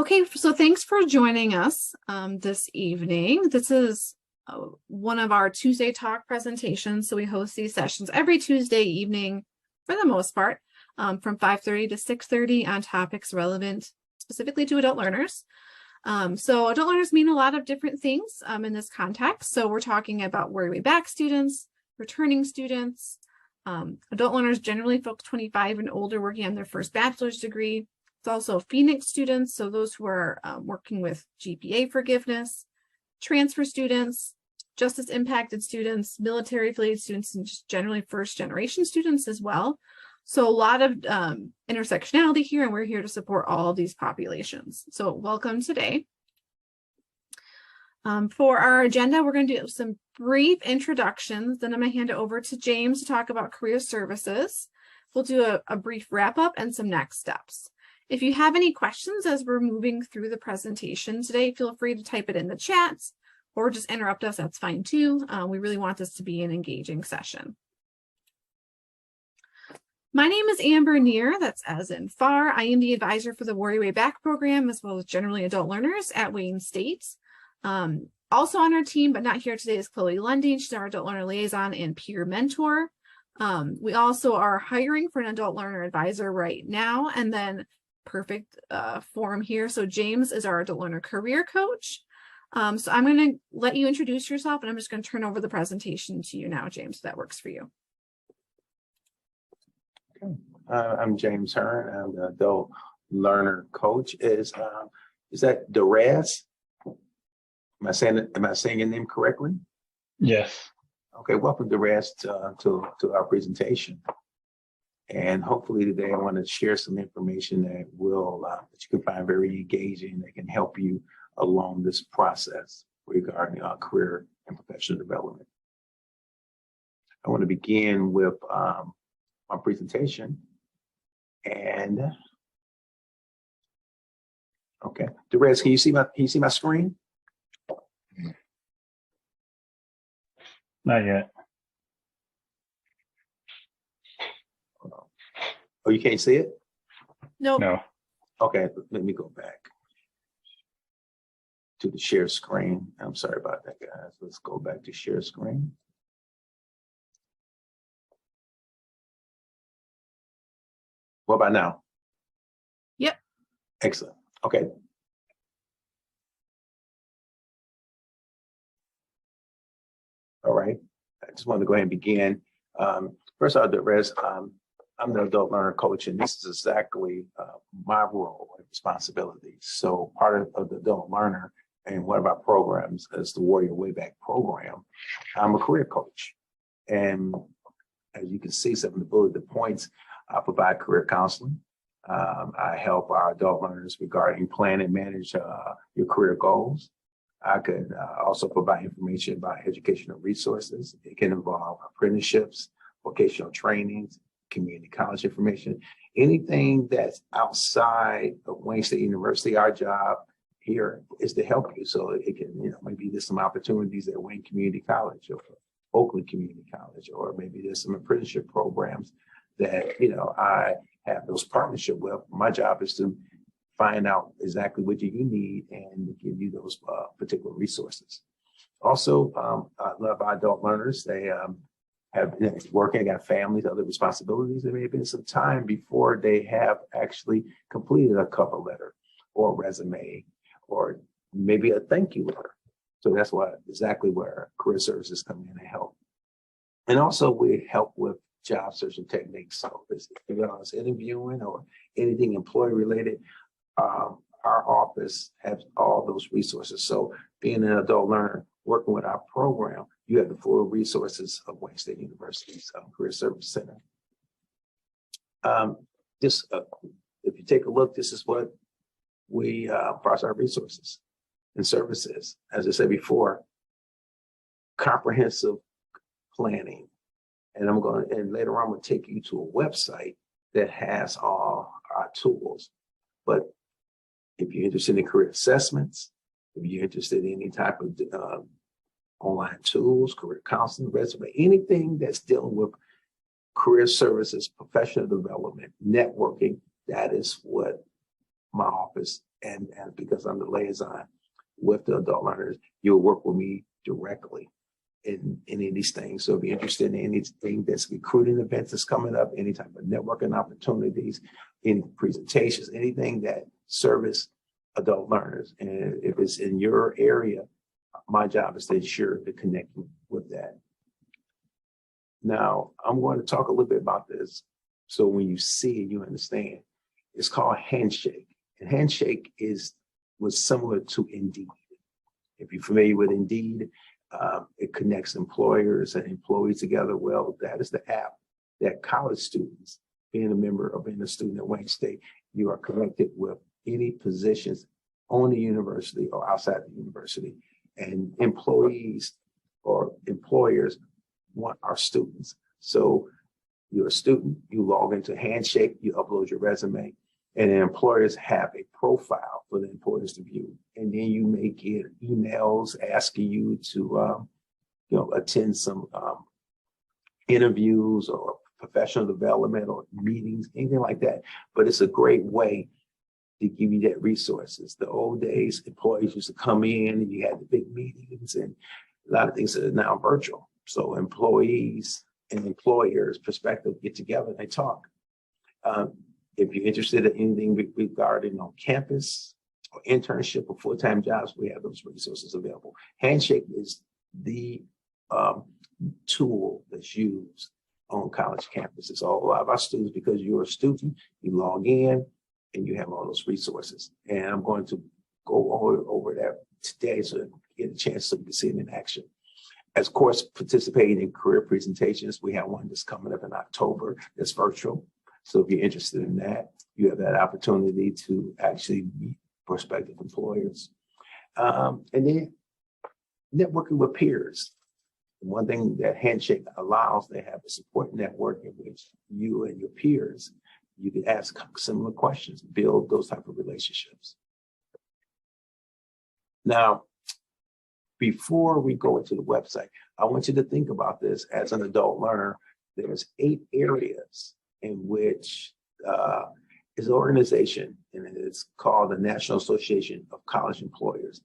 Okay, so thanks for joining us this evening. This is one of our Tuesday Talk presentations. So we host these sessions every Tuesday evening for the most part from 5:30 to 6:30 on topics relevant specifically to adult learners. So adult learners mean a lot of different things in this context. So we're talking about Worry Way Back students, returning students, adult learners generally folks 25 and older working on their first bachelor's degree. It's also Phoenix students, so those who are working with GPA forgiveness, transfer students, justice impacted students, military affiliated students, and just generally first generation students as well. So a lot of intersectionality here, and we're here to support all of these populations. So welcome today. For our agenda, we're going to do some brief introductions. Then I'm going to hand it over to James to talk about career services. We'll do a brief wrap up and some next steps. If you have any questions as we're moving through the presentation today, feel free to type it in the chat or just interrupt us. That's fine too. We really want this to be an engaging session. My name is Amber Neer, that's as in far. I am the advisor for the Worry Way Back program, as well as generally adult learners at Wayne State. Also on our team, but not here today, is Chloe Lunding. She's our adult learner liaison and peer mentor. We also are hiring for an adult learner advisor right now, and then perfect form here. So James is our adult learner career coach. So I'm going to let you introduce yourself, and I'm just going to turn over the presentation to you now, James, if that works for you. Okay. I'm James Hearn. I'm the adult learner coach. Is that Derez? Am I saying your name correctly? Yes. Okay, welcome Derez to our presentation. And hopefully today I want to share some information that that you can find very engaging, that can help you along this process regarding career and professional development. I want to begin with my presentation. And okay, Derez, can you see my screen? Not yet. Oh, you can't see it? Nope. No. Okay, let me go back to the share screen. I'm sorry about that, guys. Let's go back to share screen. What about now? Yep. Excellent. Okay. All right. I just wanted to go ahead and begin. First of all, Derez, I'm the adult learner coach, and this is exactly my role and responsibility. So part of the adult learner and one of our programs is the Worry Way Back program. I'm a career coach. And as you can see, some of the bulleted points, I provide career counseling. I help our adult learners regarding plan and manage your career goals. I could also provide information about educational resources. It can involve apprenticeships, vocational trainings, community college information, anything that's outside of Wayne State University. Our job here is to help you. So it can, maybe there's some opportunities at Wayne Community College or Oakland Community College, or maybe there's some apprenticeship programs that, I have those partnership with. My job is to find out exactly what you need and give you those particular resources. Also, I love our adult learners. They have working, got families, other responsibilities. There may have been some time before they have actually completed a cover letter or a resume or maybe a thank you letter. So that's exactly where career services come in and help. And also we help with job searching techniques. So if you're interviewing or anything employee related, our office has all those resources. So being an adult learner, working with our program, you have the full resources of Wayne State University's Career Service Center. If you take a look, this is what we process our resources and services. As I said before, comprehensive planning. And later on, I'm going to take you to a website that has all our tools. But if you're interested in career assessments, if you're interested in any type of online tools, career counseling, resume, anything that's dealing with career services, professional development, networking, that is what my office and because I'm the liaison with the adult learners, you'll work with me directly in any of these things. So if you're interested in anything that's recruiting events that's coming up, any type of networking opportunities, any presentations, anything that service adult learners, and if it's in your area, my job is to ensure to connect you with that. Now, I'm going to talk a little bit about this. So when you see it, you understand. It's called Handshake. And Handshake was similar to Indeed. If you're familiar with Indeed, it connects employers and employees together. Well, that is the app that college students, being a member or being a student at Wayne State, you are connected with any positions on the university or outside the university. And employees or employers want our students. So you're a student, you log into Handshake, you upload your resume, and the employers have a profile for the employers to view. And then you may get emails asking you to attend some interviews or professional development or meetings, anything like that. But it's a great way to give you that resources. The old days, employees used to come in and you had the big meetings, and a lot of things that are now virtual. So employees and employers' perspective get together and they talk. If you're interested in anything regarding on campus or internship or full-time jobs, we have those resources available. Handshake is the tool that's used on college campuses. So a lot of our students, because you're a student, you log in and you have all those resources. And I'm going to go over that today so that you get a chance to see it in action. As of course, participating in career presentations, we have one that's coming up in October that's virtual. So if you're interested in that, you have that opportunity to actually meet prospective employers. And then networking with peers. One thing that Handshake allows, they have a support network in which you and your peers, you can ask similar questions, build those type of relationships. Now, before we go into the website, I want you to think about this as an adult learner. There's 8 areas in which is an organization, and it's called the National Association of College Employers.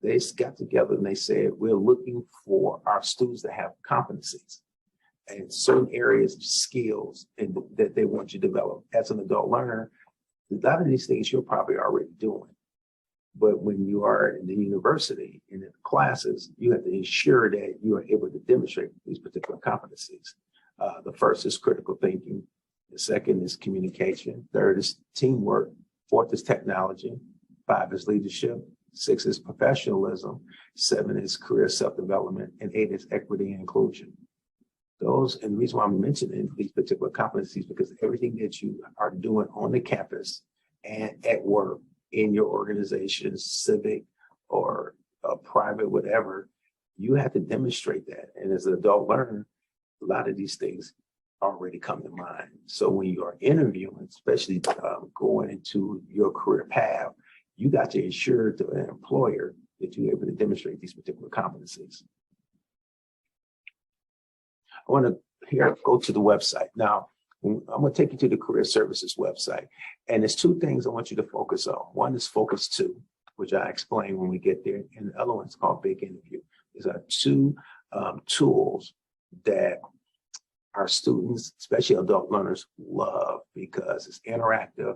They got together and they said, we're looking for our students to have competencies and certain areas of skills that they want you to develop. As an adult learner, a lot of these things you're probably already doing. But when you are in the university and in the classes, you have to ensure that you are able to demonstrate these particular competencies. The first is critical thinking. The second is communication. Third is teamwork. Fourth is technology. 5 is leadership. 6 is professionalism. 7 is career self-development. And 8 is equity and inclusion. Those, and the reason why I'm mentioning these particular competencies, because everything that you are doing on the campus and at work, in your organization, civic or private, whatever, you have to demonstrate that. And as an adult learner, a lot of these things already come to mind. So when you are interviewing, especially going into your career path, you got to ensure to an employer that you're able to demonstrate these particular competencies. I want to go to the website. Now, I'm going to take you to the Career Services website. And there's 2 things I want you to focus on. One is Focus 2, which I explain when we get there. And the other one's called Big Interview. These are 2 tools that our students, especially adult learners, love because it's interactive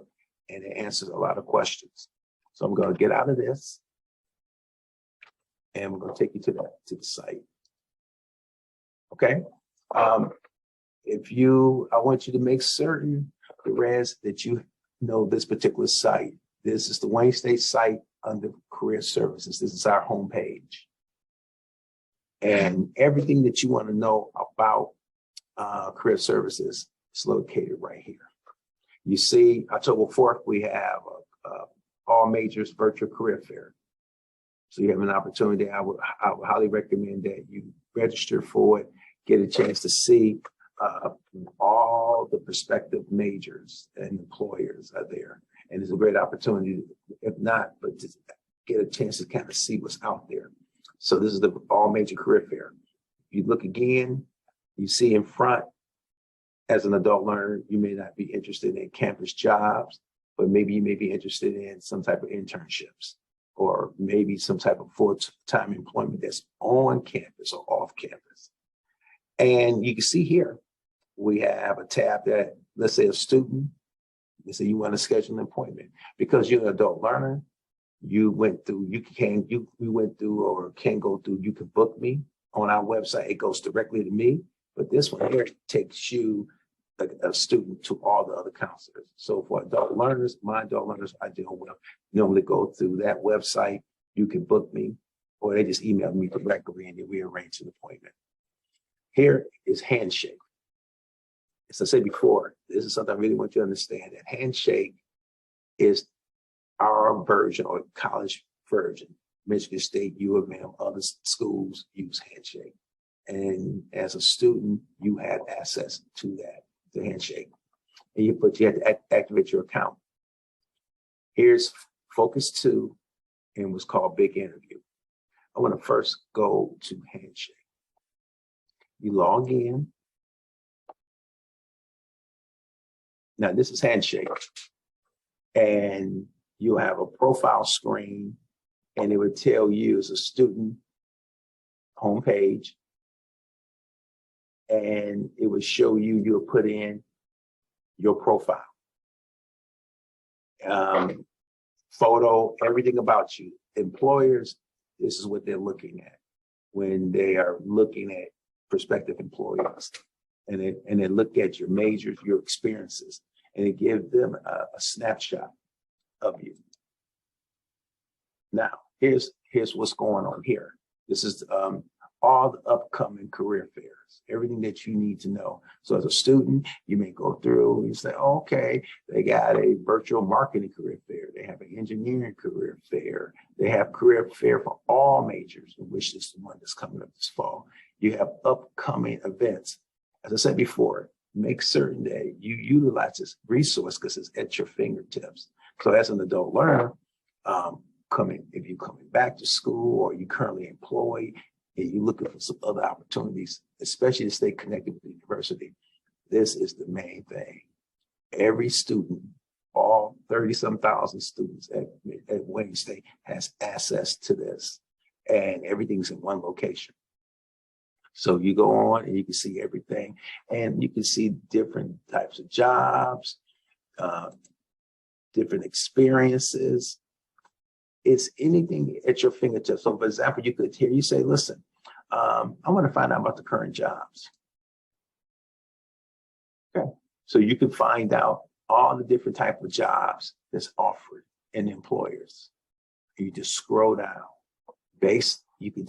and it answers a lot of questions. So I'm going to get out of this and we're going to take you to the site. Okay. I want you to make certain, Perez, that you know this particular site. This is the Wayne State site under Career Services. This is our homepage. And everything that you want to know about Career Services is located right here. You see, October 4th, we have All Majors Virtual Career Fair. So you have an opportunity. I would highly recommend that you register for it, get a chance to see all the prospective majors and employers are there. And it's a great opportunity, if not, but to get a chance to kind of see what's out there. So this is the All Major Career Fair. If you look again, you see in front, as an adult learner, you may not be interested in campus jobs. but maybe you may be interested in some type of internships or maybe some type of full-time employment that's on campus or off campus. And you can see here, we have a tab that, let's say a student, let's say you want to schedule an appointment because you're an adult learner, you went through, you can go through, you can book me on our website. It goes directly to me, but this one here takes you, a student, to all the other counselors. So for adult learners, my adult learners I deal with normally go through that website. You can book me, or they just email me directly and then we arrange an appointment. Here is Handshake. As I said before, this is something I really want you to understand, that Handshake is our version or college version. Michigan State, U of M, other schools use Handshake. And as a student, you have access to that, the Handshake. And you have to activate your account. Here's Focus 2 and what's called Big Interview. I want to first go to Handshake. You log in. Now this is Handshake. And you'll have a profile screen and it would tell you as a student homepage, and it would show you, you'll put in your profile, photo, everything about you. Employers, this is what they're looking at when they are looking at prospective employees, and they look at your majors, your experiences, and it gives them a snapshot of you. Now, here's what's going on here. This is all the upcoming career fairs, everything that you need to know. So as a student, you may go through and say, okay, they got a virtual marketing career fair. They have an engineering career fair. They have career fair for all majors, which is the one that's coming up this fall. You have upcoming events. As I said before, make certain that you utilize this resource because it's at your fingertips. So as an adult learner, if you're coming back to school or you're currently employed and you're looking for some other opportunities, especially to stay connected with the university, this is the main thing. Every student, all 30-some thousand students at Wayne State has access to this, and everything's in one location. So you go on and you can see everything, and you can see different types of jobs, different experiences. It's anything at your fingertips. So for example, you could hear you say, listen, I want to find out about the current jobs. Okay. So you can find out all the different type of jobs that's offered in employers. You just scroll down. You can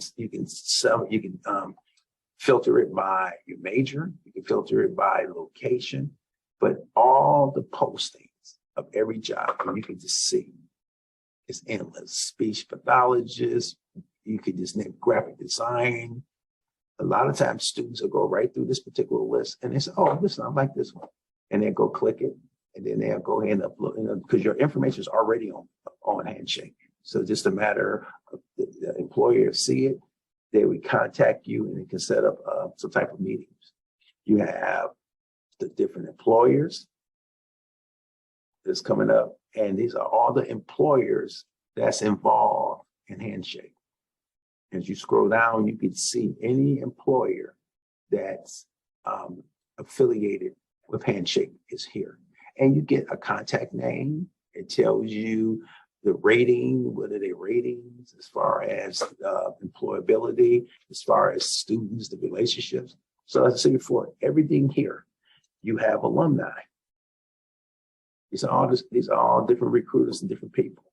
filter it by your major. You can filter it by location, but all the postings of every job, you can just see. It's endless. Speech pathologist, you could just name graphic design. A lot of times students will go right through this particular list and they say, oh, listen, I like this one. And then go click it. And then they'll go ahead and upload, because your information is already on Handshake. So just a matter of the employer see it, they would contact you and they can set up some type of meetings. You have the different employers that's coming up. And these are all the employers that's involved in Handshake. As you scroll down, you can see any employer that's affiliated with Handshake is here. And you get a contact name. It tells you the rating, what are their ratings as far as employability, as far as students, the relationships. So as I said before, everything here, you have alumni. These are all different recruiters and different people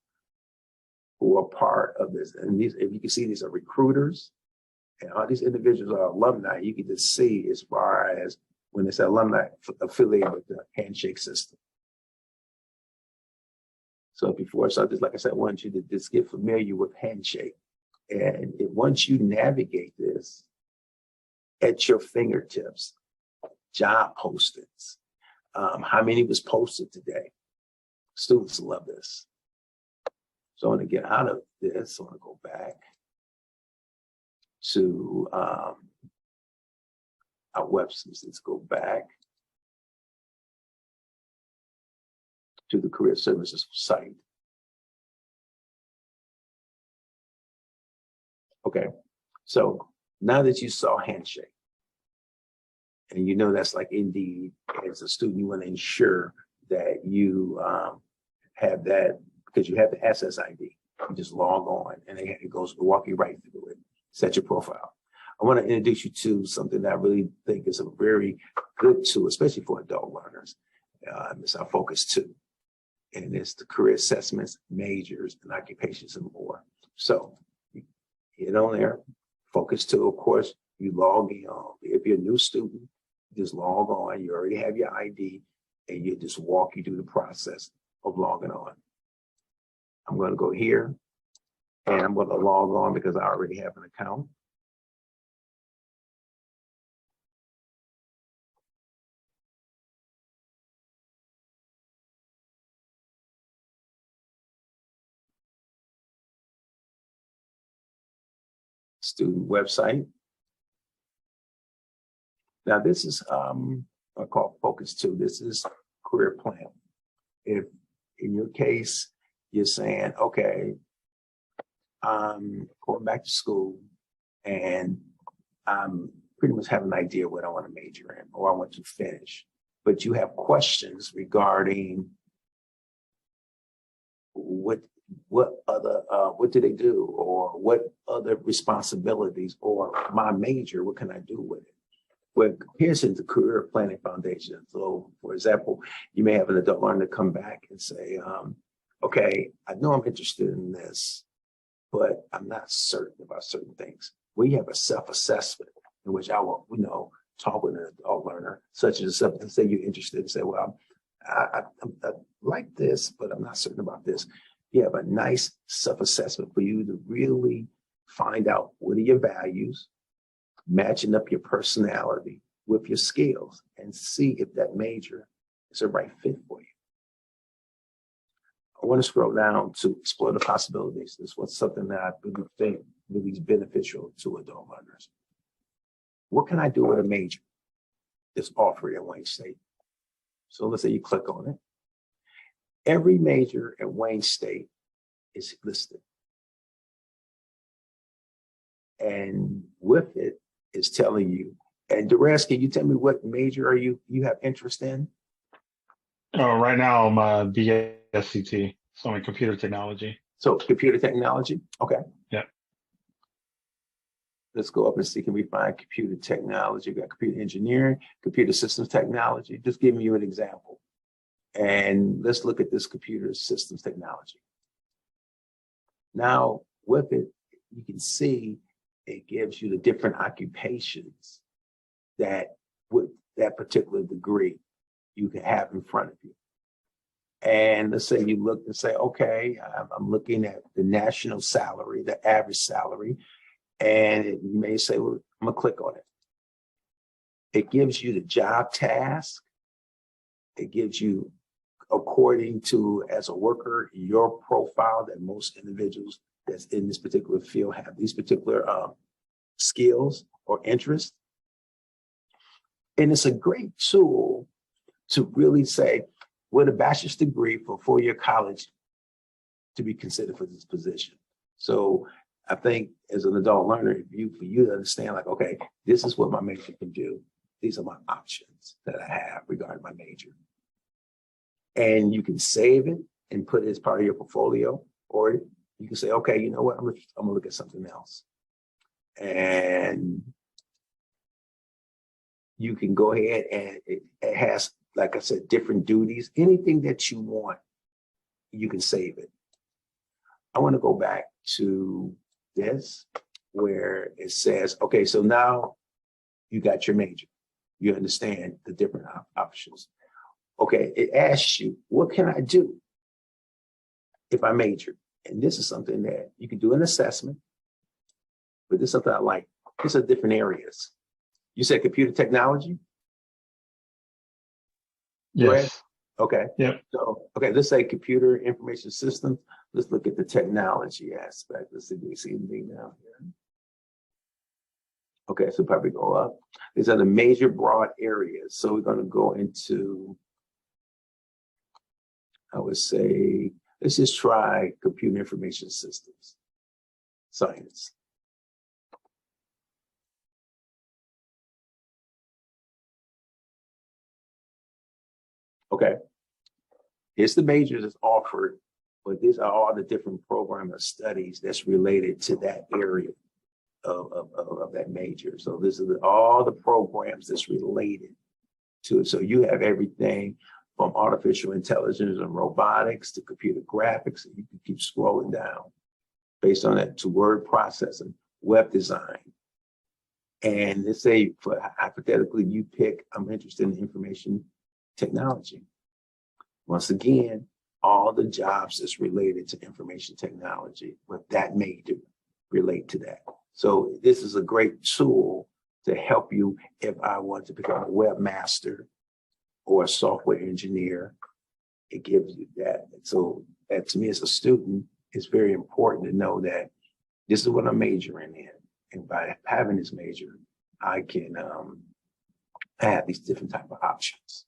who are part of this. And these, if you can see, these are recruiters, and all these individuals are alumni. You can just see as far as when it's alumni affiliated with the Handshake system. So before, so just like I said, I want you to just get familiar with Handshake. And once you navigate this at your fingertips, job postings, how many was posted today? Students love this. So I want to get out of this. I want to go back to our websites. Let's go back. to the career services site. Okay, so now that you saw Handshake, and you know that's like Indeed, as a student, you want to ensure that you have that because you have the Access ID. You just log on and it goes walk you right through it, set your profile. I want to introduce you to something that I really think is a very good tool, especially for adult learners. It's our Focus 2, and it's the career assessments, majors, and occupations and more. So you get on there, Focus 2, of course, you log in. If you're a new student, just log on. You already have your ID, and you just walk you through the process of logging on. I'm going to go here, and I'm going to log on because I already have an account. Student website. Now this is I call Focus 2. This is career plan. If in your case you're saying, okay, I'm going back to school and I'm pretty much have an idea what I want to major in or I want to finish, but you have questions regarding what do they do, or what other responsibilities, or my major, what can I do with it? Well, here's the Career Planning Foundation. So, for example, you may have an adult learner come back and say, okay, I know I'm interested in this, but I'm not certain about certain things. We have a self-assessment in which I will, talk with an adult learner, such as something, say you're interested and say, well, I like this, but I'm not certain about this. You have a nice self-assessment for you to really find out what are your values, matching up your personality with your skills, and see if that major is the right fit for you. I want to scroll down to explore the possibilities. This was something that I really think really is beneficial to adult learners. What can I do with a major that's offered at Wayne State? So let's say you click on it. Every major at Wayne State is listed. And with it, it's telling you, and Derez, can you tell me what major are you have interest in? Right now I'm a BSCT, so I'm in computer technology. So computer technology, okay. Yeah. Let's go up and see, can we find computer technology? We got computer engineering, computer systems technology, just giving you an example. And let's look at this computer systems technology. Now, with it, you can see it gives you the different occupations that with that particular degree you can have in front of you. And let's say you look and say, okay, I'm looking at the national salary, the average salary, and you may say, well, I'm gonna click on it. It gives you the job task. It gives you, according to, as a worker, your profile that most individuals that's in this particular field have these particular skills or interests. And it's a great tool to really say, with a bachelor's degree for 4-year college to be considered for this position. So I think as an adult learner, for you to understand, like, okay, this is what my major can do. These are my options that I have regarding my major. And you can save it and put it as part of your portfolio, or you can say, okay, you know what, I'm gonna look at something else. And you can go ahead and it has, like I said, different duties. Anything that you want, you can save it. I want to go back to this where it says, okay, so now you got your major. You understand the different options. Okay, it asks you, what can I do if I major? And this is something that you can do an assessment, but this is something I like. These are different areas. You said computer technology? Yes. Okay. Yep. So, okay, let's say computer information systems. Let's look at the technology aspect. Let's see if we see anything down here. Okay, so probably go up. These are the major broad areas. So we're going to go into I would say, let's just try computer information systems, science. Okay, here's the majors that's offered, but these are all the different program of studies that's related to that area of that major. So this is all the programs that's related to it. So you have everything from artificial intelligence and robotics to computer graphics, and you can keep scrolling down based on that to word processing, web design. And let's say, for hypothetically, you pick, I'm interested in information technology. Once again, all the jobs that's related to information technology with that major relate to that. So this is a great tool to help you if I want to become a webmaster or a software engineer. It gives you that. So that, to me as a student, it's very important to know that this is what I'm majoring in. And by having this major, I can have these different type of options.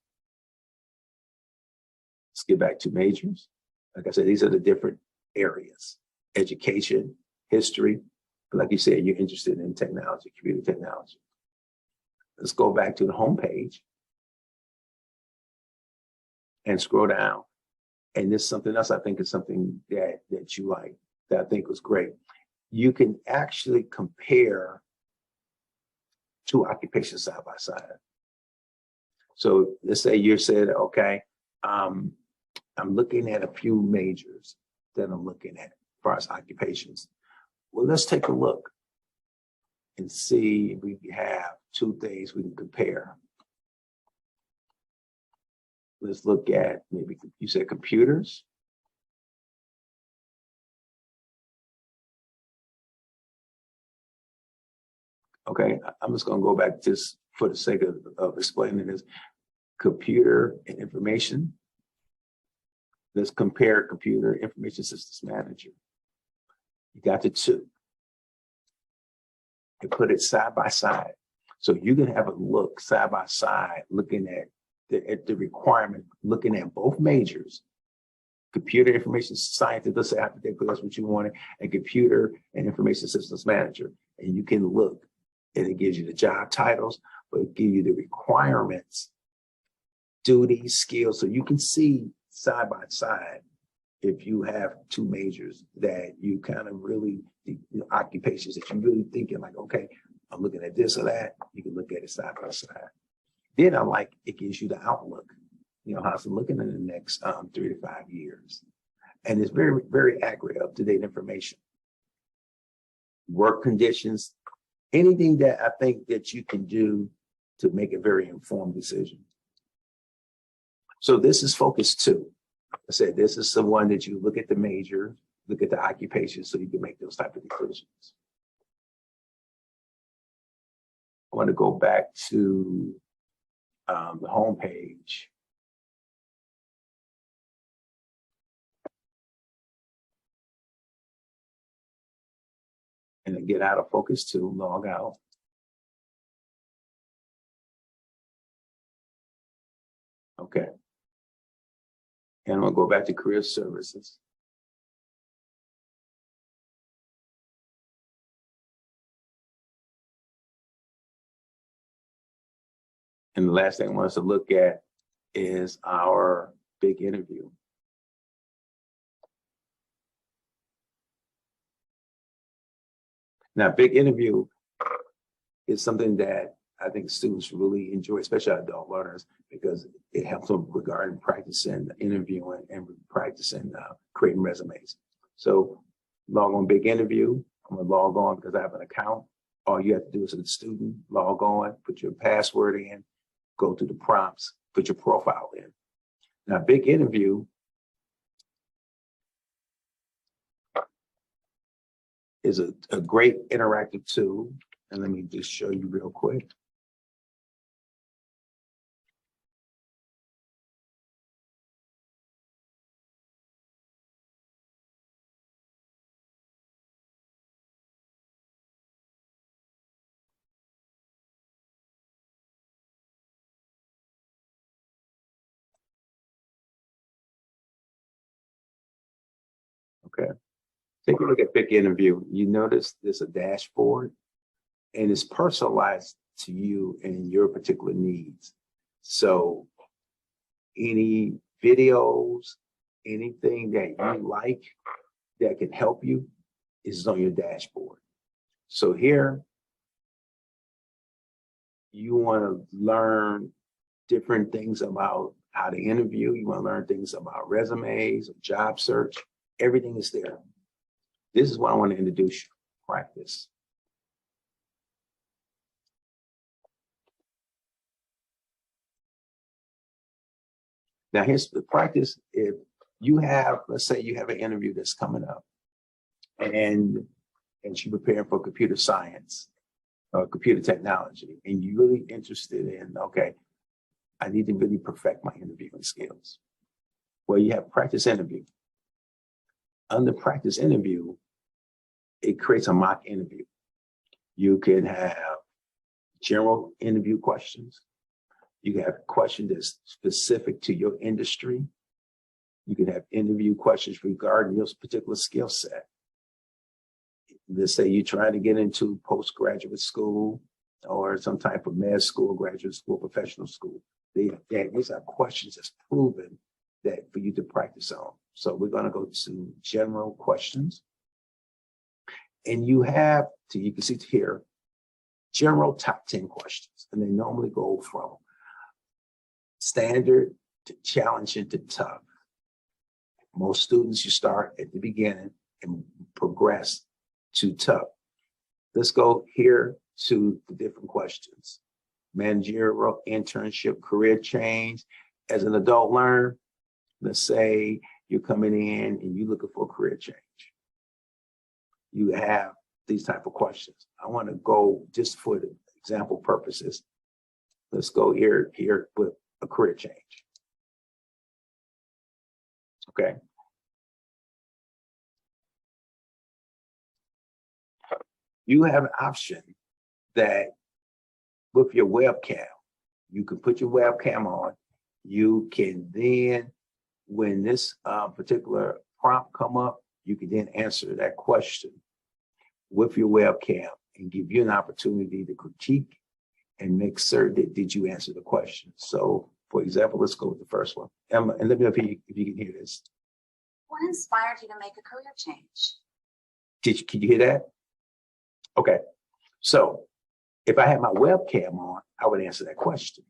Let's get back to majors. Like I said, these are the different areas: education, history. But like you said, you're interested in technology, computer technology. Let's go back to the homepage and scroll down. And this is something else I think is something that you like, that I think was great. You can actually compare two occupations side by side. So let's say you said, okay, I'm looking at a few majors that I'm looking at as far as occupations. Well, let's take a look and see if we have two things we can compare. Let's look at, maybe you said computers. Okay, I'm just going to go back just for the sake of explaining this. Computer and information. Let's compare computer information systems manager. You got the two and put it side by side. So you can have a look side by side, looking at the requirement, looking at both majors, computer information scientist, let's say hypothetically that's what you wanted, and computer and information systems manager. And you can look, and it gives you the job titles, but it gives you the requirements, duties, skills, so you can see side by side if you have two majors that you kind of really, occupations that you really thinking like, okay, I'm looking at this or that, you can look at it side by side. Then I like, it gives you the outlook, how's it looking in the next 3 to 5 years. And it's very, very accurate, up-to-date information. Work conditions, anything that I think that you can do to make a very informed decision. So this is focus 2. I said, this is the one that you look at the major, look at the occupation, so you can make those type of decisions. I want to go back to the home page. And then get out of focus 2, log out. Okay. And I'm gonna go back to career services. And the last thing I want us to look at is our big interview. Now, big interview is something that I think students really enjoy, especially adult learners, because it helps them regarding practicing interviewing and practicing creating resumes. So log on big interview. I'm gonna log on because I have an account. All you have to do is, as a student, log on, put your password in, go to the prompts, put your profile in. Now, big interview is a great interactive tool. And let me just show you real quick. Okay. Take a look at Pick Interview. You notice there's a dashboard and it's personalized to you and your particular needs. So any videos, anything that you like that can help you is on your dashboard. So here, you want to learn different things about how to interview. You want to learn things about resumes, job search. Everything is there. This is what I want to introduce you. Practice. Now here's the practice. If you have, let's say you have an interview that's coming up and you're preparing for computer science or computer technology, and you're really interested in, okay, I need to really perfect my interviewing skills. Well, you have practice interview. Under practice interview, it creates a mock interview. You can have general interview questions. You can have questions that's specific to your industry. You can have interview questions regarding your particular skill set. Let's say you're trying to get into postgraduate school or some type of med school, graduate school, professional school. These are questions that's proven that for you to practice on. So we're going to go to general questions. And you have to, you can see here, general top 10 questions. And they normally go from standard to challenging to tough. Most students, you start at the beginning and progress to tough. Let's go here to the different questions. Managerial, internship, career change. As an adult learner, let's say you're coming in and you're looking for a career change. You have these type of questions. I want to go just for the example purposes. Let's go here with a career change. Okay. You have an option that with your webcam, you can put your webcam on. You can then, when this particular prompt come up, you can then answer that question with your webcam and give you an opportunity to critique and make certain that did you answer the question. So, for example, let's go with the first one. Emma, and let me know if you can hear this. What inspired you to make a career change? Can you hear that? Okay. So if I had my webcam on, I would answer that question.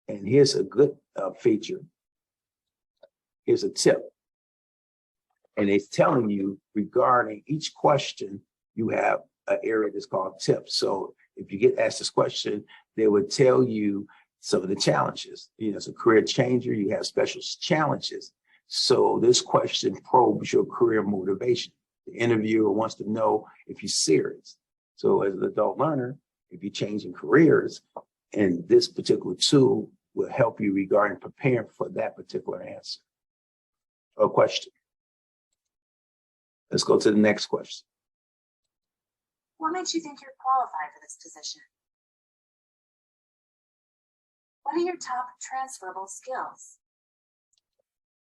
And here's a good feature. Here's a tip. And it's telling you regarding each question, you have an area that's called tips. So if you get asked this question, they would tell you some of the challenges. You know, as a career changer, you have special challenges. So this question probes your career motivation. The interviewer wants to know if you're serious. So as an adult learner, if you're changing careers, and this particular tool will help you regarding preparing for that particular answer or question. Let's go to the next question. What makes you think you're qualified for this position? What are your top transferable skills?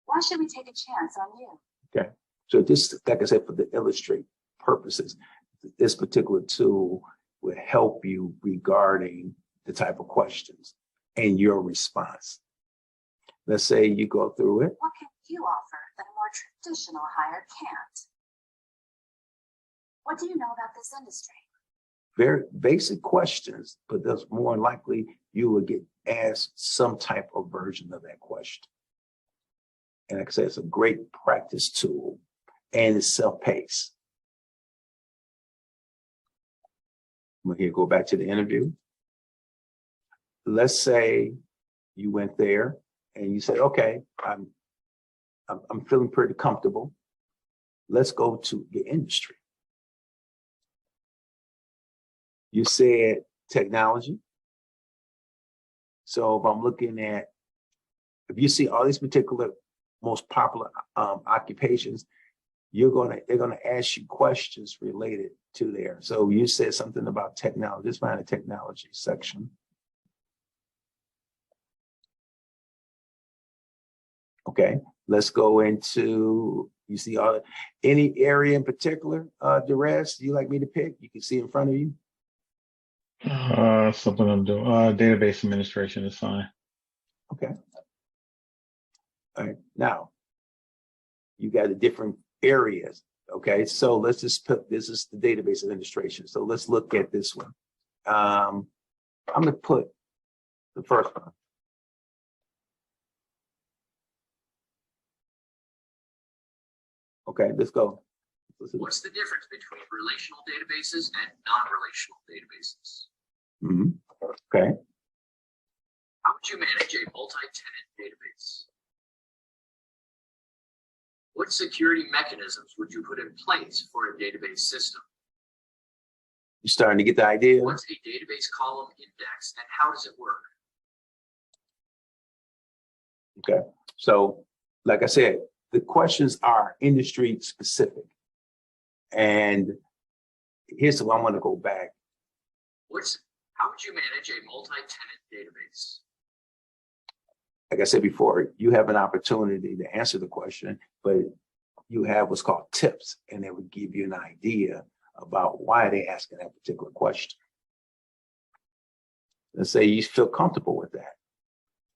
Why should we take a chance on you? Okay. So this, like I said, for the illustrate purposes, this particular tool will help you regarding the type of questions and your response. Let's say you go through it. What can you offer that a more traditional hire can't? What do you know about this industry? Very basic questions, but there's more likely you will get asked some type of version of that question. And like I said, it's a great practice tool and it's self-paced. We're here, go back to the interview. Let's say you went there and you said, okay, I'm feeling pretty comfortable. Let's go to the industry. You said technology. So if I'm looking at, if you see all these particular most popular occupations, they're gonna ask you questions related to there. So you said something about technology. Let's find a technology section. Okay, let's go into You see any area in particular, Derez, you like me to pick? You can see in front of you. Something I'm doing. Database administration is fine. Okay. All right. Now, you got the different areas. Okay. So let's just put, this is the database administration. So let's look at this one. I'm going to put the first one. Okay, let's go. What's the difference between relational databases and non-relational databases? Okay. How would you manage a multi-tenant database? What security mechanisms would you put in place for a database system? You're starting to get the idea? What's a database column index and how does it work? Okay. So, like I said, the questions are industry specific. And here's what I want to go back. How would you manage a multi-tenant database? Like I said before, you have an opportunity to answer the question, but you have what's called tips, and it would give you an idea about why they're asking that particular question. Let's say you feel comfortable with that.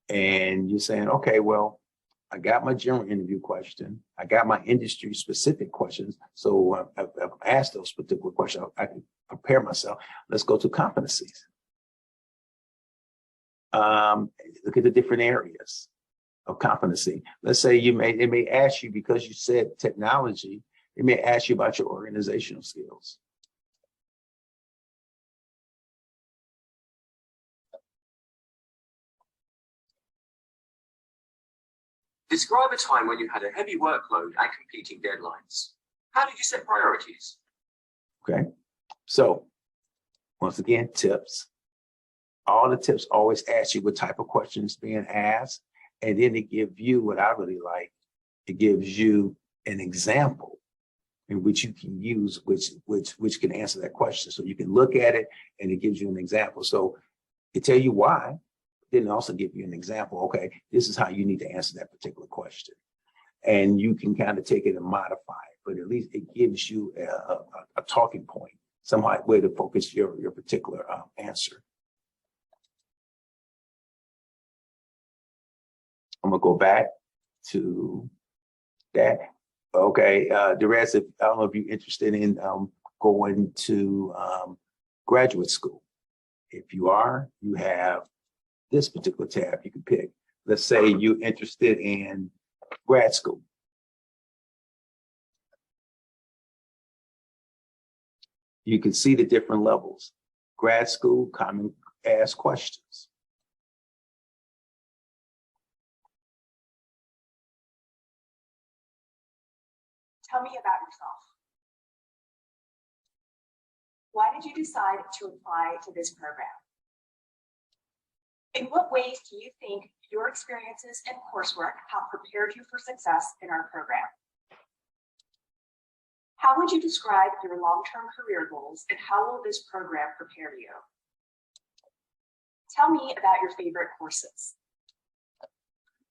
And you're saying, okay, well, I got my general interview question. I got my industry specific questions. So I've asked those particular questions. I can prepare myself. Let's go to competencies. Look at the different areas of competency. Let's say it may ask you, because you said technology, it may ask you about your organizational skills. Describe a time when you had a heavy workload and competing deadlines. How did you set priorities? Okay, so once again, tips. All the tips always ask you what type of questions being asked, and then it gives you what I really like. It gives you an example in which you can use, which can answer that question. So you can look at it, and it gives you an example. So it tell you why. Then also give you an example. Okay, this is how you need to answer that particular question. And you can kind of take it and modify it, but at least it gives you a talking point, some way to focus your particular answer. I'm gonna go back to that. Okay, the rest of, I don't know if you're interested in going to graduate school. If you are, you have this particular tab you can pick. Let's say you're interested in grad school. You can see the different levels. Grad school, common ask questions. Tell me about yourself. Why did you decide to apply to this program? In what ways do you think your experiences and coursework have prepared you for success in our program? How would you describe your long-term career goals and how will this program prepare you? Tell me about your favorite courses.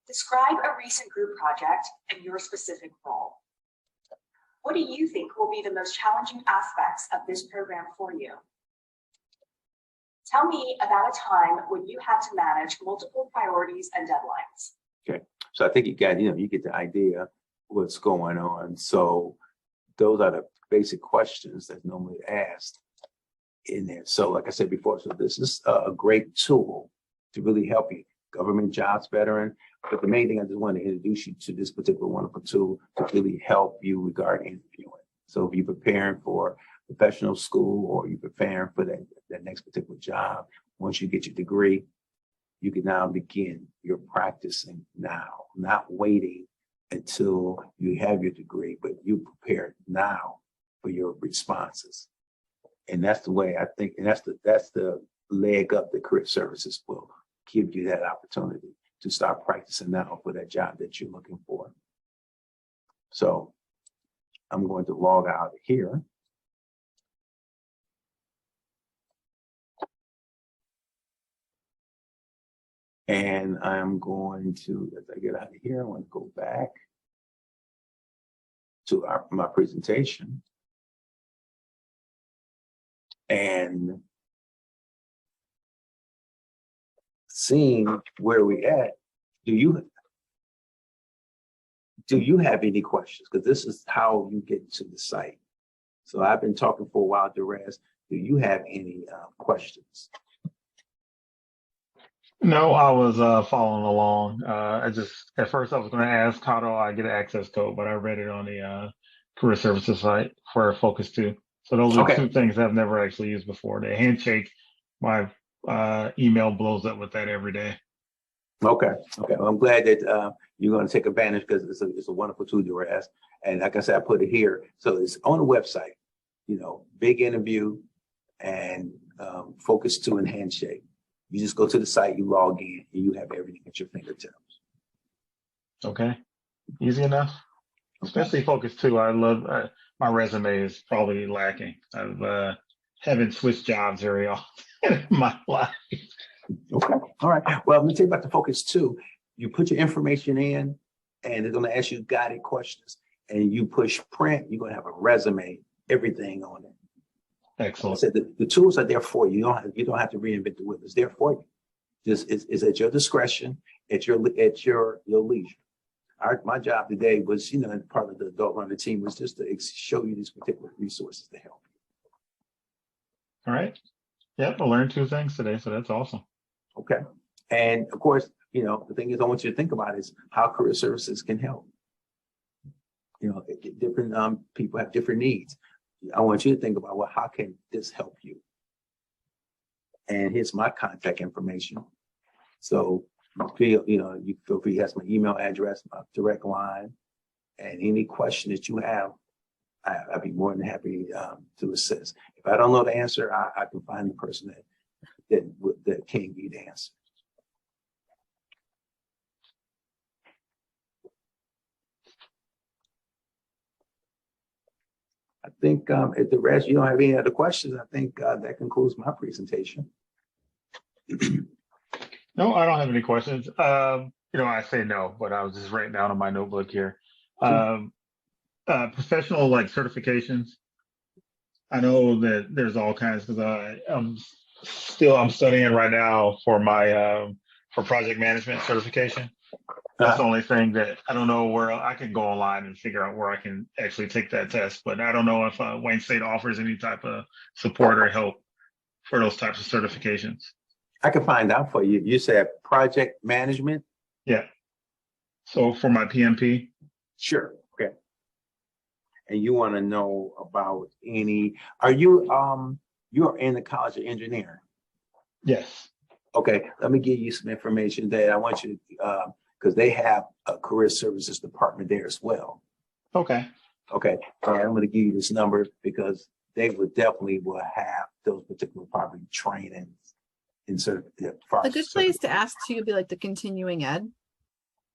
Describe a recent group project and your specific role. What do you think will be the most challenging aspects of this program for you? Tell me about a time when you had to manage multiple priorities and deadlines. Okay, so I think you got, you get the idea what's going on. So those are the basic questions that's normally asked in there. So like I said before, so this is a great tool to really help you, government jobs veteran. But the main thing I just want to introduce you to this particular wonderful tool to really help you regarding interviewing. So if you're preparing for professional school or you're preparing for that next particular job, once you get your degree, you can now begin your practicing now, not waiting until you have your degree, but you prepare now for your responses. And that's the way I think, and that's the leg up that career services will give you, that opportunity to start practicing now for that job that you're looking for. So I'm going to log out of here. And I'm going to, as I get out of here, I want to go back. to my presentation. And seeing where we at, do you have any questions? Because this is how you get to the site. So I've been talking for a while, Derez. Do you have any questions? No, I was following along. At first I was going to ask how do I get an access code, but I read it on the career services site for Focus 2. So those are Okay. two things I've never actually used before. The handshake, my email blows up with that every day. Okay. Well, I'm glad that you're going to take advantage because it's a wonderful tool, Derez. And like I said, I put it here. So it's on the website, big interview and Focus 2 and handshake. You just go to the site, you log in, and you have everything at your fingertips. Okay. Easy enough. Especially Focus 2. I love my resume is probably lacking. I've haven't switched jobs very often in my life. Okay. All right. Well, let me tell you about the Focus 2. You put your information in, and they're going to ask you guided questions. And you push print, you're going to have a resume, everything on it. Excellent. I said the tools are there for you. You don't have to reinvent the wheel. It's there for you. Just it's at your discretion, at your leisure. My job today was, and part of the adult learning team was just to show you these particular resources to help you. All right. Yep, I learned two things today, so that's awesome. Okay. And of course, the thing is I want you to think about is how career services can help. Different people have different needs. I want you to think about, well, how can this help you? And here's my contact information. So you feel free to ask my email address, my direct line, and any question that you have, I'd be more than happy to assist. If I don't know the answer, I can find the person that can give you the answer. I think if the rest, you don't have any other questions, I think that concludes my presentation. No, I don't have any questions. I say no, but I was just writing down on my notebook here. Professional certifications. I know that there's all kinds because I'm studying right now for my for project management certification. That's the only thing that I don't know where I can go online and figure out where I can actually take that test. But I don't know if Wayne State offers any type of support or help for those types of certifications. I can find out for you. You said project management? Yeah. So for my PMP? Sure. Okay. And you want to know about are you, you're in the College of Engineering? Yes. Okay. Let me give you some information that I want you to, because they have a career services department there as well. Okay. Okay. And I'm going to give you this number because they will have those particular probably trainings. A good place to ask too would be the continuing ed.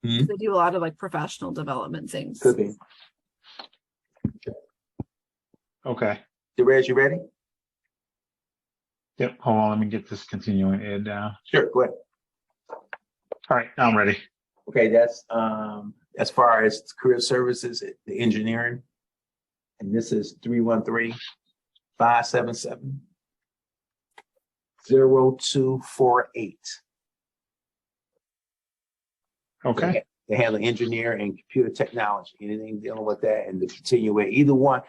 Mm-hmm. They do a lot of professional development things. Could be. Okay. Derez, you ready? Yep. Hold on. Let me get this continuing ed down. Sure. Go ahead. All right. Now I'm ready. Okay. That's as far as career services, the engineering. And this is 313-577-0248. Okay. They handle engineer and computer technology, anything dealing with that, and the continuing either one.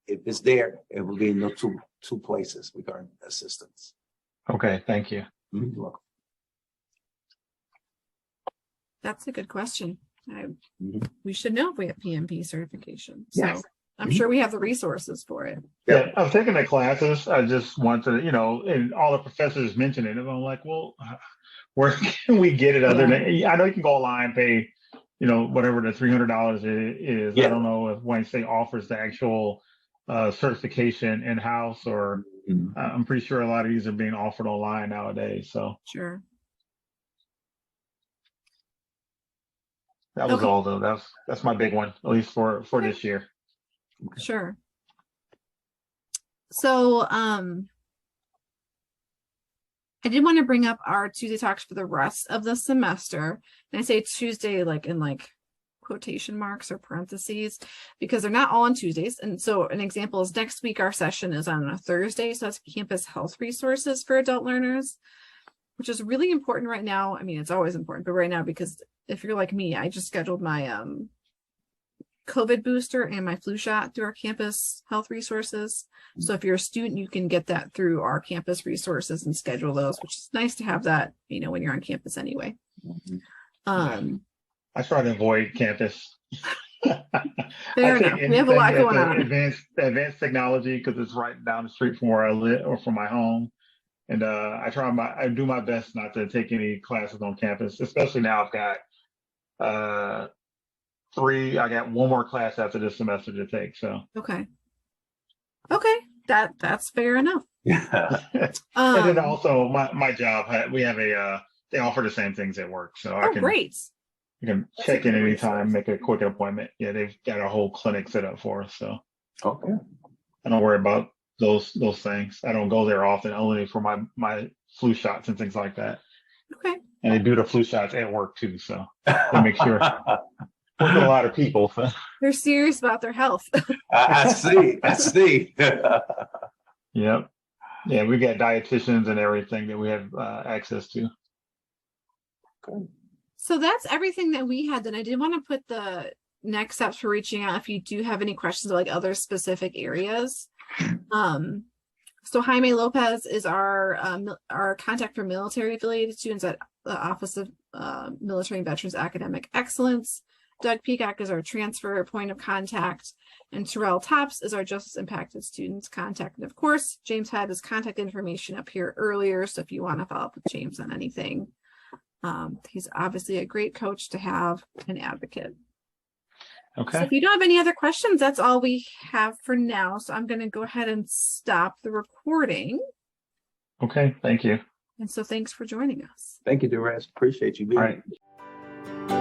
If it's there, it will be in those two places regarding assistance. Okay. Thank you. Mm-hmm. You're welcome. That's a good question. We should know if we have PMP certification. So yes. I'm sure we have the resources for it. Yeah, I've taken the classes. I just want to, and all the professors mention it. And I'm like, well, where can we get it other than, I know you can go online, pay, whatever the $300 is. Yeah. I don't know if Wayne State offers the actual certification in-house or I'm pretty sure a lot of these are being offered online nowadays. So sure. That was all though. That's my big one, at least for this year. Sure. So I did want to bring up our Tuesday talks for the rest of the semester. And I say Tuesday in quotation marks or parentheses because they're not all on Tuesdays. And so an example is next week, our session is on a Thursday. So that's campus health resources for adult learners, which is really important right now. I mean, it's always important, but right now, because if you're like me, I just scheduled my COVID booster and my flu shot through our campus health resources. So if you're a student, you can get that through our campus resources and schedule those, which is nice to have that, you know, when you're on campus anyway. I try to avoid campus. Fair enough. We have a lot going on. Advanced technology, because it's right down the street from where I live or from my home. And I do my best not to take any classes on campus, especially now I've got I got one more class after this semester to take. So Okay, that's fair enough. Yeah. and then also my job, we have they offer the same things at work, so I Great. can That's check a in good anytime, resource. make a quick appointment. Yeah, they've got a whole clinic set up for us, so Okay. I don't worry about those things. I don't go there often, only for my flu shots and things like that. Okay. And they do the flu shots at work too, so they make sure. Work with a lot of people. So. They're serious about their health. I see. I see. Yep. Yeah, we got dietitians and everything that we have access to. So that's everything that we had. Then I did want to put the next steps for reaching out if you do have any questions about like other specific areas. So Jaime Lopez is our contact for military affiliated students at the Office of Military and Veterans Academic Excellence. Doug Peacock is our transfer point of contact, and Terrell Tops is our justice impacted students contact. And of course, James had his contact information up here earlier. So if you want to follow up with James on anything, he's obviously a great coach to have, an advocate. Okay. So if you don't have any other questions, that's all we have for now. So I'm going to go ahead and stop the recording. Okay. Thank you. And so thanks for joining us. Thank you, Durez. Appreciate you being All here. right.